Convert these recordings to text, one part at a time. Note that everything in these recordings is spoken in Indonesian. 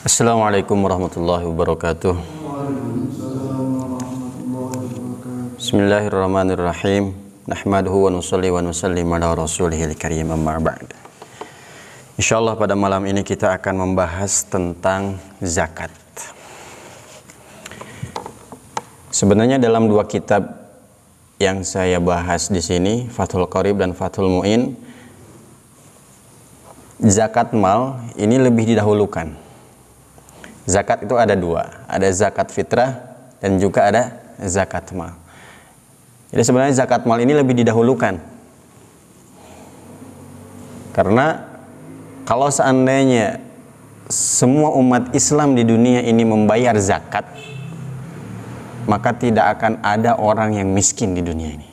Assalamualaikum warahmatullahi wabarakatuh. Bismillahirrahmanirrahim. Nahmaduhu wa nusalli wa nusallim ala rasulihil karim, amma ba'd. Insyaallah pada malam ini kita akan membahas tentang zakat. Sebenarnya dalam dua kitab yang saya bahas di sini, Fathul Qorib dan Fathul Mu'in, zakat mal ini lebih didahulukan. Zakat itu ada dua, ada zakat fitrah dan juga ada zakat mal. Jadi sebenarnya zakat mal ini lebih didahulukan. Karena kalau seandainya semua umat Islam di dunia ini membayar zakat, maka tidak akan ada orang yang miskin di dunia ini.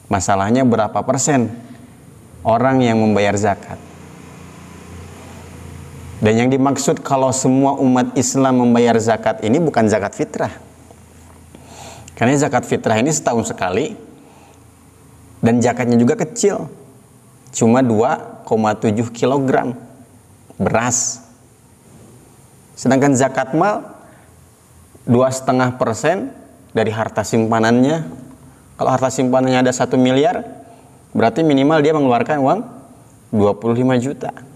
Masalahnya berapa persen orang yang membayar zakat? Dan yang dimaksud kalau semua umat Islam membayar zakat ini bukan zakat fitrah. Karena zakat fitrah ini setahun sekali dan zakatnya juga kecil. Cuma 2,7 kg beras. Sedangkan zakat mal 2,5% dari harta simpanannya. Kalau harta simpanannya ada 1 miliar, berarti minimal dia mengeluarkan uang 25 juta.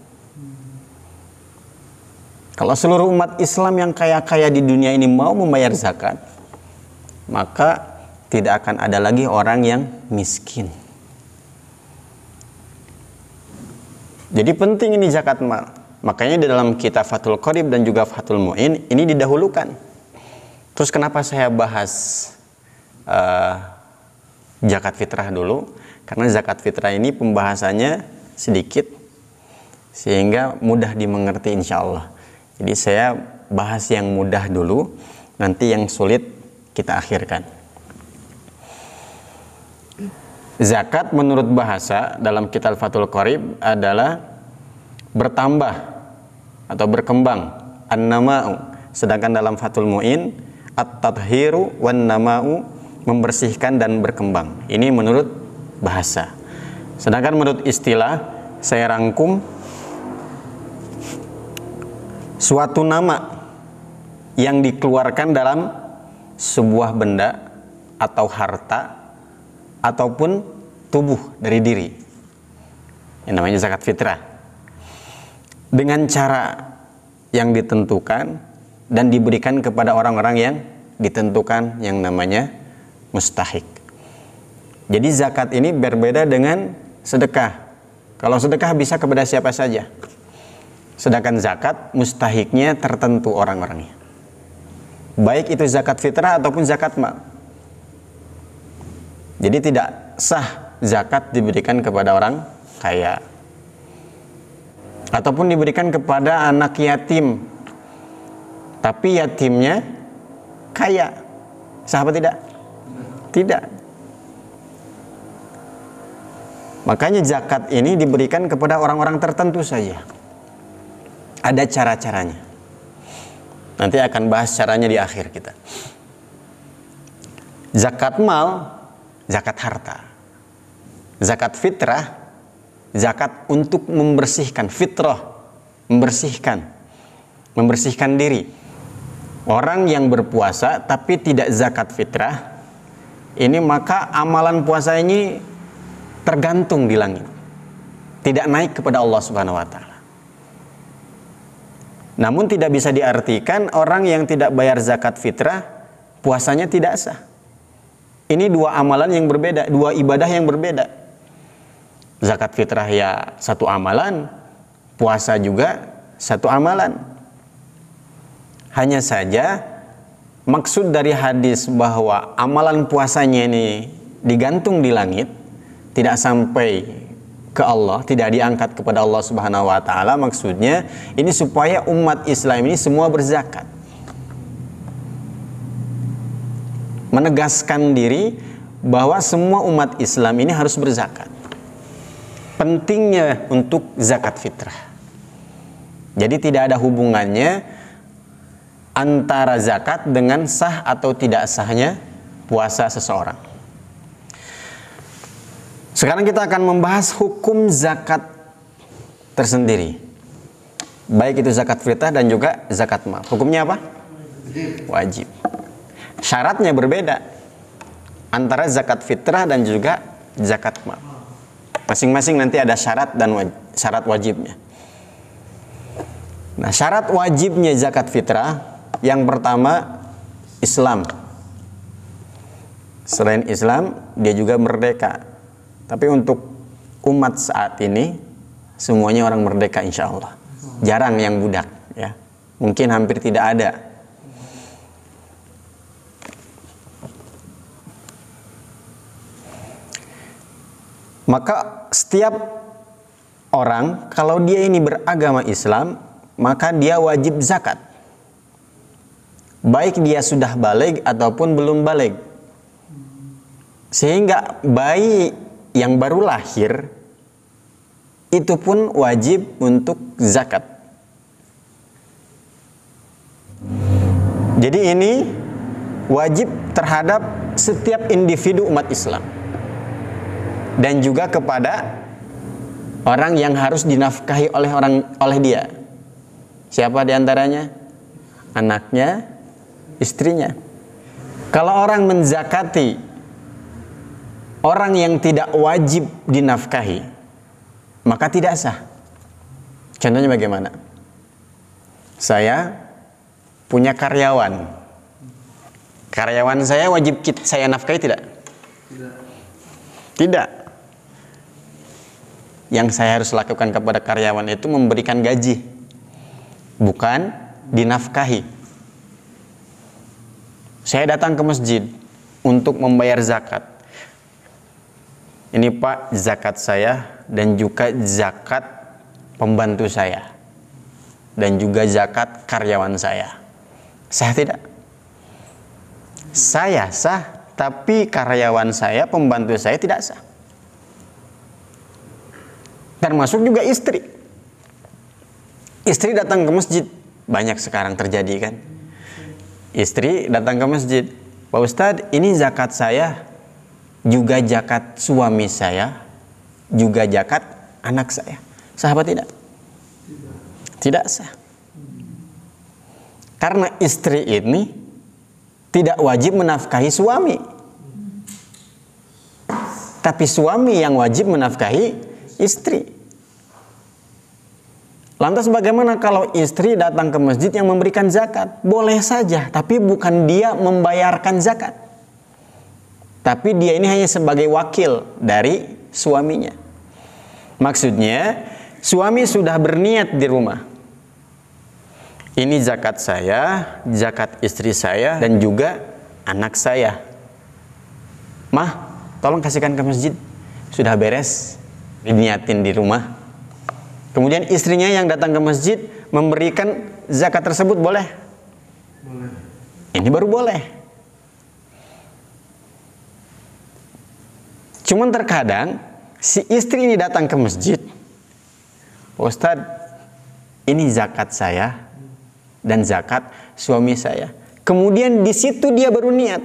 Kalau seluruh umat Islam yang kaya-kaya di dunia ini mau membayar zakat, maka tidak akan ada lagi orang yang miskin. Jadi penting ini zakat mal. Makanya di dalam kitab Fathul Qorib dan juga Fathul Mu'in ini didahulukan. Terus kenapa saya bahas zakat fitrah dulu? Karena zakat fitrah ini pembahasannya sedikit sehingga mudah dimengerti insya Allah. Jadi saya bahas yang mudah dulu, nanti yang sulit kita akhirkan. Zakat menurut bahasa dalam kitab Fathul Qorib adalah bertambah atau berkembang, an-nama'u. Sedangkan dalam Fathul Mu'in, at-tadhiru wan-nama'u, membersihkan dan berkembang. Ini menurut bahasa. Sedangkan menurut istilah, saya rangkum, suatu nama yang dikeluarkan dalam sebuah benda atau harta ataupun tubuh dari diri, yang namanya zakat fitrah, dengan cara yang ditentukan dan diberikan kepada orang-orang yang ditentukan, yang namanya mustahik. Jadi zakat ini berbeda dengan sedekah. Kalau sedekah bisa kepada siapa saja, sedangkan zakat mustahiknya tertentu orang-orangnya, baik itu zakat fitrah ataupun zakat mal. Jadi tidak sah zakat diberikan kepada orang kaya ataupun diberikan kepada anak yatim tapi yatimnya kaya. Sah apa tidak? Tidak. Makanya zakat ini diberikan kepada orang-orang tertentu saja. Ada cara-caranya. Nanti akan bahas caranya di akhir kita. Zakat mal, zakat harta. Zakat fitrah, zakat untuk membersihkan, fitrah, membersihkan diri. Orang yang berpuasa tapi tidak zakat fitrah, ini maka amalan puasa ini tergantung di langit. Tidak naik kepada Allah Subhanahu wa Ta'ala. Namun tidak bisa diartikan orang yang tidak bayar zakat fitrah puasanya tidak sah. Ini dua amalan yang berbeda, dua ibadah yang berbeda. Zakat fitrah ya satu amalan, puasa juga satu amalan. Hanya saja maksud dari hadis bahwa amalan puasanya ini digantung di langit, tidak sampai ke Allah, tidak diangkat kepada Allah Subhanahu wa Ta'ala. Maksudnya ini supaya umat Islam ini semua berzakat, menegaskan diri bahwa semua umat Islam ini harus berzakat. Pentingnya untuk zakat fitrah. Jadi tidak ada hubungannya antara zakat dengan sah atau tidak sahnya puasa seseorang. Sekarang kita akan membahas hukum zakat tersendiri. baik itu zakat fitrah dan juga zakat mal. Hukumnya apa? Wajib. Syaratnya berbeda antara zakat fitrah dan juga zakat mal. Masing-masing nanti ada syarat dan syarat wajibnya. Nah, syarat wajibnya zakat fitrah yang pertama Islam. Selain Islam, dia juga merdeka. Tapi untuk umat saat ini semuanya orang merdeka insya Allah. Jarang yang budak, ya. Mungkin hampir tidak ada. Maka setiap orang kalau dia ini beragama Islam, maka dia wajib zakat. Baik dia sudah baligh ataupun belum baligh. Sehingga bayi yang baru lahir itu pun wajib untuk zakat. Jadi ini wajib terhadap setiap individu umat Islam. Dan juga kepada orang yang harus dinafkahi oleh dia. Siapa diantaranya? Anaknya, istrinya. Kalau orang menzakati orang yang tidak wajib dinafkahi, maka tidak sah. Contohnya bagaimana? Saya punya karyawan. Karyawan saya wajib saya nafkahi tidak? Tidak. Yang saya harus lakukan kepada karyawan itu memberikan gaji, bukan dinafkahi. Saya datang ke masjid untuk membayar zakat. Ini Pak, zakat saya dan juga zakat pembantu saya dan juga zakat karyawan saya. Sah tidak? Saya sah, tapi karyawan saya, pembantu saya tidak sah. Termasuk juga istri. Istri datang ke masjid, banyak sekarang terjadi kan? Istri datang ke masjid, Pak Ustadz, ini zakat saya, juga zakat suami saya, juga zakat anak saya. Sah apa tidak? Tidak sah. Karena istri ini tidak wajib menafkahi suami, tapi suami yang wajib menafkahi istri. Lantas bagaimana kalau istri datang ke masjid yang memberikan zakat? Boleh saja, tapi bukan dia membayarkan zakat, tapi dia ini hanya sebagai wakil dari suaminya. Maksudnya, suami sudah berniat di rumah. Ini zakat saya, zakat istri saya, dan juga anak saya. Mah, tolong kasihkan ke masjid. Sudah beres, diniatin di rumah. Kemudian istrinya yang datang ke masjid memberikan zakat tersebut, boleh? Boleh. Ini baru boleh. Cuman terkadang si istri ini datang ke masjid, Ustadz, ini zakat saya dan zakat suami saya. Kemudian di situ dia baru niat,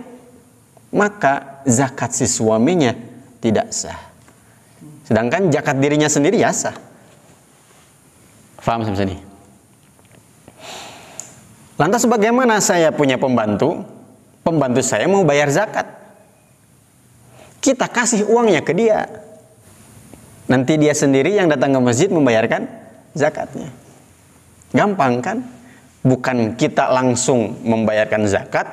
maka zakat si suaminya tidak sah. Sedangkan zakat dirinya sendiri ya sah. Faham sampai sini? Lantas bagaimana saya punya pembantu? Pembantu saya mau bayar zakat. Kita kasih uangnya ke dia. Nanti dia sendiri yang datang ke masjid membayarkan zakatnya. Gampang kan? Bukan kita langsung membayarkan zakat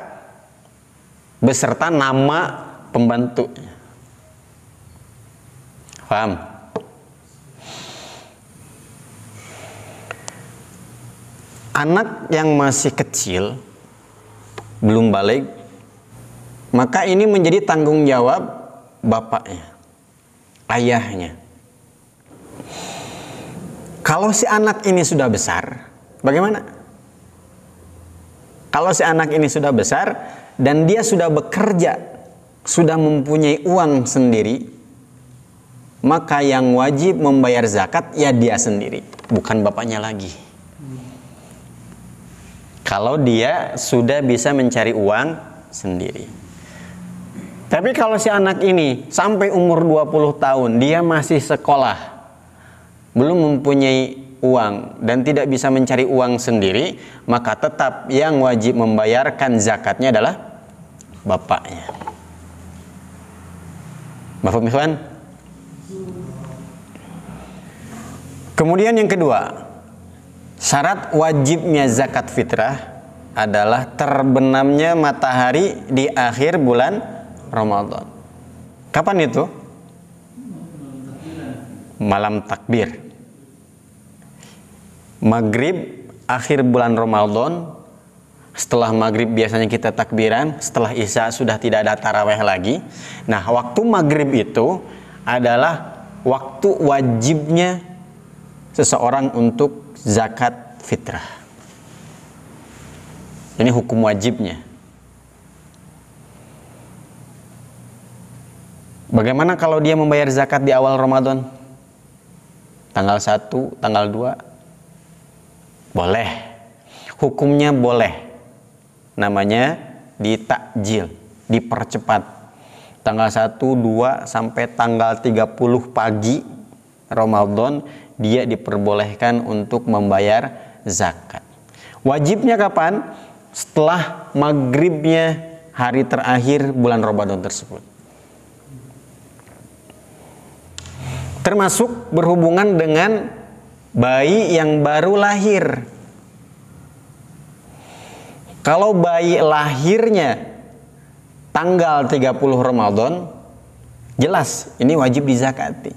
beserta nama pembantu. Paham? Anak yang masih kecil, belum baligh, maka ini menjadi tanggung jawab bapaknya, ayahnya. Kalau si anak ini sudah besar, bagaimana? Kalau si anak ini sudah besar dan dia sudah bekerja, sudah mempunyai uang sendiri, maka yang wajib membayar zakat ya dia sendiri, bukan bapaknya lagi. Kalau dia sudah bisa mencari uang sendiri. Tapi kalau si anak ini sampai umur 20 tahun, dia masih sekolah, belum mempunyai uang dan tidak bisa mencari uang sendiri, maka tetap yang wajib membayarkan zakatnya adalah bapaknya. Mafhum ikhwan? Kemudian yang kedua, syarat wajibnya zakat fitrah adalah terbenamnya matahari di akhir bulan Ramadan. Kapan itu? Malam takbir. Maghrib akhir bulan Ramadan. Setelah maghrib biasanya kita takbiran, setelah isya sudah tidak ada taraweh lagi. Nah, waktu maghrib itu adalah waktu wajibnya seseorang untuk zakat fitrah. Ini hukum wajibnya. Bagaimana kalau dia membayar zakat di awal Ramadan? Tanggal 1, tanggal 2? Boleh. Hukumnya boleh. Namanya ditakjil, dipercepat. Tanggal 1, 2 sampai tanggal 30 pagi Ramadan dia diperbolehkan untuk membayar zakat. Wajibnya kapan? Setelah maghribnya hari terakhir bulan Ramadan tersebut. Termasuk berhubungan dengan bayi yang baru lahir. Kalau bayi lahirnya tanggal 30 Ramadan, jelas ini wajib dizakati.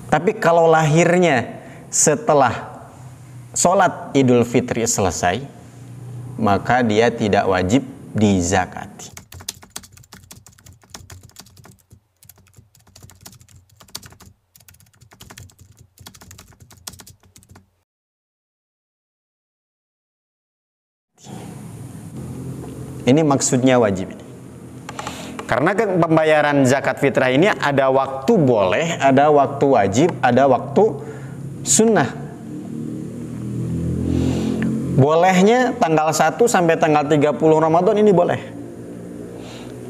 Tapi kalau lahirnya setelah sholat Idul Fitri selesai, maka dia tidak wajib dizakati. Ini maksudnya wajib. Karena pembayaran zakat fitrah ini ada waktu boleh, ada waktu wajib, ada waktu sunnah. Bolehnya tanggal 1 sampai tanggal 30 Ramadan ini boleh.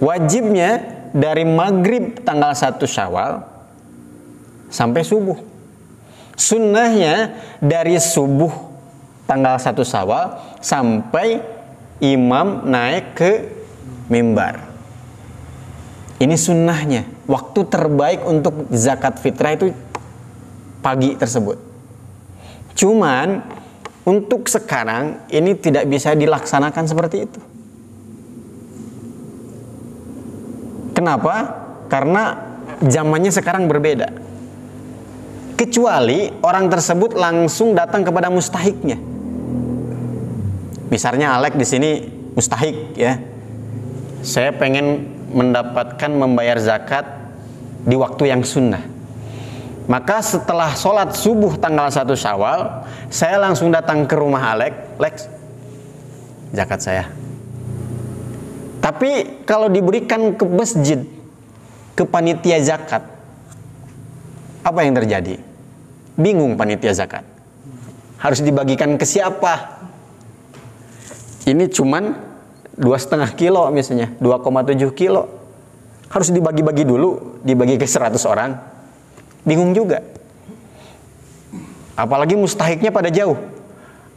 Wajibnya dari maghrib tanggal 1 Syawal sampai subuh. Sunnahnya dari subuh tanggal 1 Syawal sampai imam naik ke mimbar. Ini sunnahnya. Waktu terbaik untuk zakat fitrah itu pagi tersebut. Cuman untuk sekarang ini tidak bisa dilaksanakan seperti itu. Kenapa? Karena zamannya sekarang berbeda. Kecuali orang tersebut langsung datang kepada mustahiknya. Misalnya Alek di sini mustahik ya. Saya pengen mendapatkan membayar zakat di waktu yang sunnah. Maka setelah sholat subuh tanggal 1 Syawal, saya langsung datang ke rumah Alek, Lex, zakat saya. Tapi kalau diberikan ke masjid, ke panitia zakat, apa yang terjadi? Bingung panitia zakat. Harus dibagikan ke siapa? Ini cuman 2,5 kilo misalnya, 2,7 kilo. Harus dibagi-bagi dulu, dibagi ke 100 orang. Bingung juga. Apalagi mustahiknya pada jauh.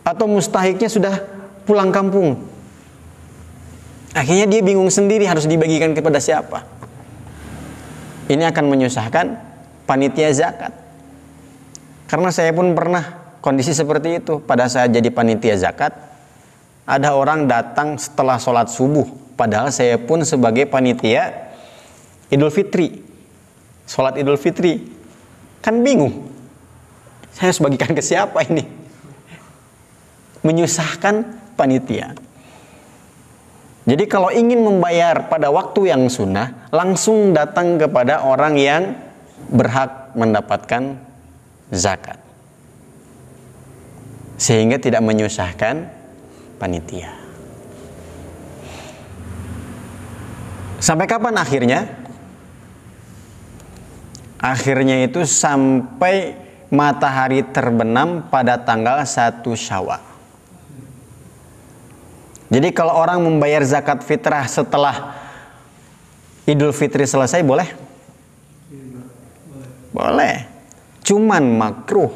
Atau mustahiknya sudah pulang kampung. Akhirnya dia bingung sendiri harus dibagikan kepada siapa. Ini akan menyusahkan panitia zakat. Karena saya pun pernah kondisi seperti itu. Pada saat jadi panitia zakat, ada orang datang setelah sholat subuh. Padahal saya pun sebagai panitia Idul Fitri, sholat Idul Fitri. Kan bingung. Saya harus bagikan ke siapa ini? Menyusahkan panitia. Jadi kalau ingin membayar pada waktu yang sunnah, langsung datang kepada orang yang berhak mendapatkan zakat. Sehingga tidak menyusahkan panitia. Sampai kapan akhirnya? Akhirnya itu sampai matahari terbenam pada tanggal 1 Syawal. Jadi kalau orang membayar zakat fitrah setelah Idul Fitri selesai boleh? Boleh. cuman makruh.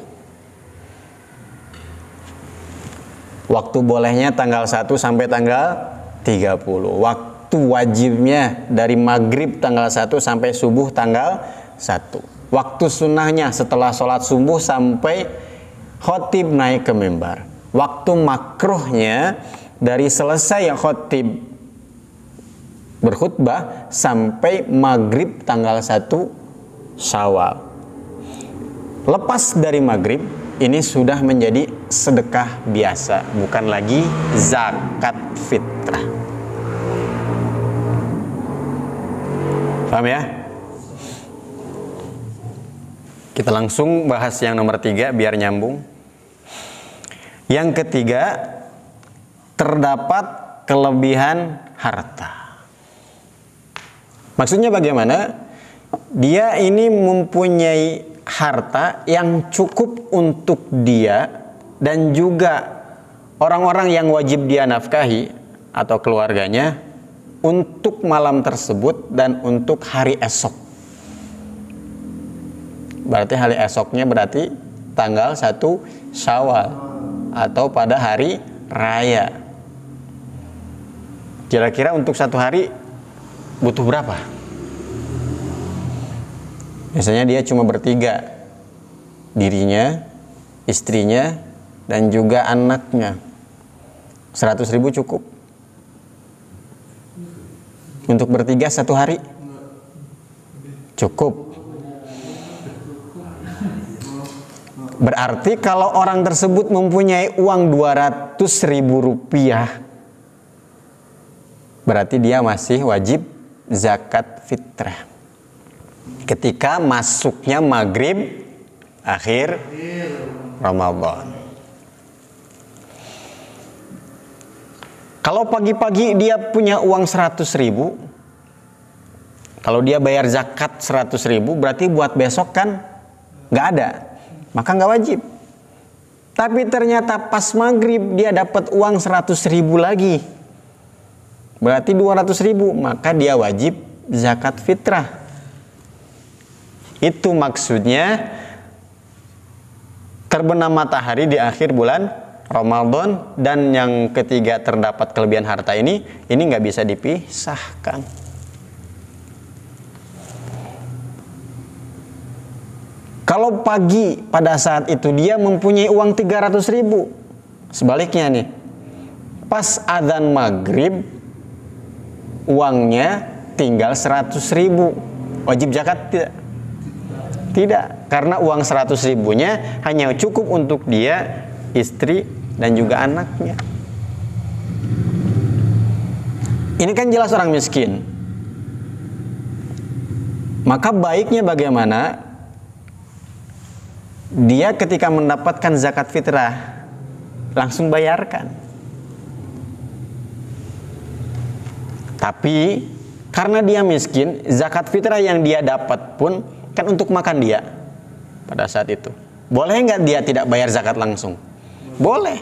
Waktu bolehnya tanggal 1 sampai tanggal 30. Waktu wajibnya dari maghrib tanggal 1 sampai subuh tanggal 1. Waktu sunnahnya setelah sholat subuh sampai khotib naik ke mimbar. Waktu makruhnya dari selesai khotib berkhutbah sampai maghrib tanggal 1 Syawal. Lepas dari maghrib, ini sudah menjadi sedekah biasa, bukan lagi zakat fitrah. Paham ya? Kita langsung bahas yang nomor 3 biar nyambung. Yang ketiga, terdapat kelebihan harta. Maksudnya bagaimana? Dia ini mempunyai harta yang cukup untuk dia dan juga orang-orang yang wajib dia nafkahi atau keluarganya untuk malam tersebut dan untuk hari esok. Berarti hari esoknya berarti tanggal 1 Syawal atau pada hari raya. Kira-kira untuk satu hari butuh berapa? Biasanya dia cuma bertiga, dirinya, istrinya, dan juga anaknya. 100.000 cukup untuk bertiga satu hari? Cukup. Berarti kalau orang tersebut mempunyai uang 200.000 rupiah, berarti dia masih wajib zakat fitrah ketika masuknya maghrib akhir Ramadan. Kalau pagi-pagi dia punya uang 100.000, kalau dia bayar zakat 100.000, berarti buat besok kan nggak ada, maka nggak wajib. Tapi ternyata pas maghrib dia dapat uang 100.000 lagi, berarti 200.000, maka dia wajib zakat fitrah. Itu maksudnya terbenam matahari di akhir bulan Ramadan. Dan yang ketiga, terdapat kelebihan harta ini nggak bisa dipisahkan. Kalau pagi pada saat itu dia mempunyai uang 300.000, sebaliknya nih, pas adzan maghrib uangnya tinggal 100.000, wajib zakat tidak? Tidak, karena uang 100.000-nya hanya cukup untuk dia, istri, dan juga anaknya. Ini kan jelas orang miskin. Maka baiknya bagaimana? Dia ketika mendapatkan zakat fitrah langsung bayarkan. Tapi karena dia miskin, zakat fitrah yang dia dapat pun kan untuk makan dia pada saat itu. Boleh nggak dia tidak bayar zakat langsung? Boleh.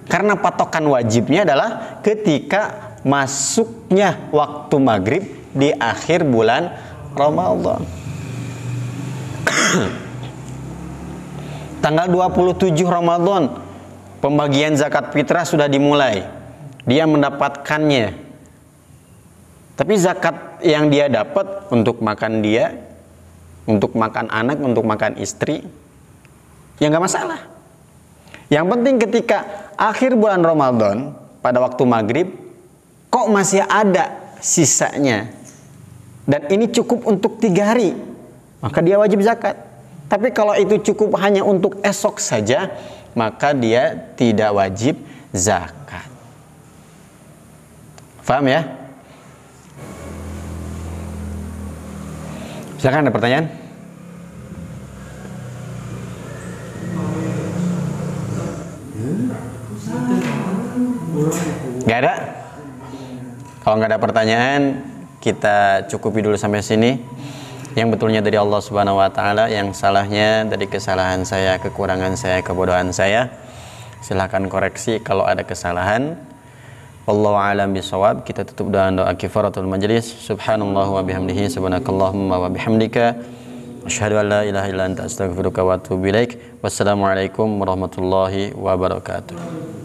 Karena patokan wajibnya adalah ketika masuknya waktu maghrib di akhir bulan Ramadan. Tanggal 27 Ramadan pembagian zakat fitrah sudah dimulai. Dia mendapatkannya. Tapi zakat yang dia dapat untuk makan dia, untuk makan anak, untuk makan istri, ya nggak masalah. Yang penting ketika akhir bulan Ramadan pada waktu maghrib kok masih ada sisanya dan ini cukup untuk 3 hari, maka dia wajib zakat. Tapi kalau itu cukup hanya untuk esok saja, maka dia tidak wajib zakat. Paham ya? Silakan, ada pertanyaan? Gak ada? Kalau nggak ada pertanyaan, kita cukupi dulu sampai sini. Yang betulnya dari Allah Subhanahu wa taala, yang salahnya dari kesalahan saya, kekurangan saya, kebodohan saya. Silahkan koreksi kalau ada kesalahan. Wallahu a'lam bishawab. Kita tutup doa kifaratul majlis. Subhanallah wa bihamdihi, subhanakallahumma wa bihamdika, Asyhadu an la ilaha illa anta astaghfiruka wa atubu ilaik. Wassalamualaikum warahmatullahi wabarakatuh.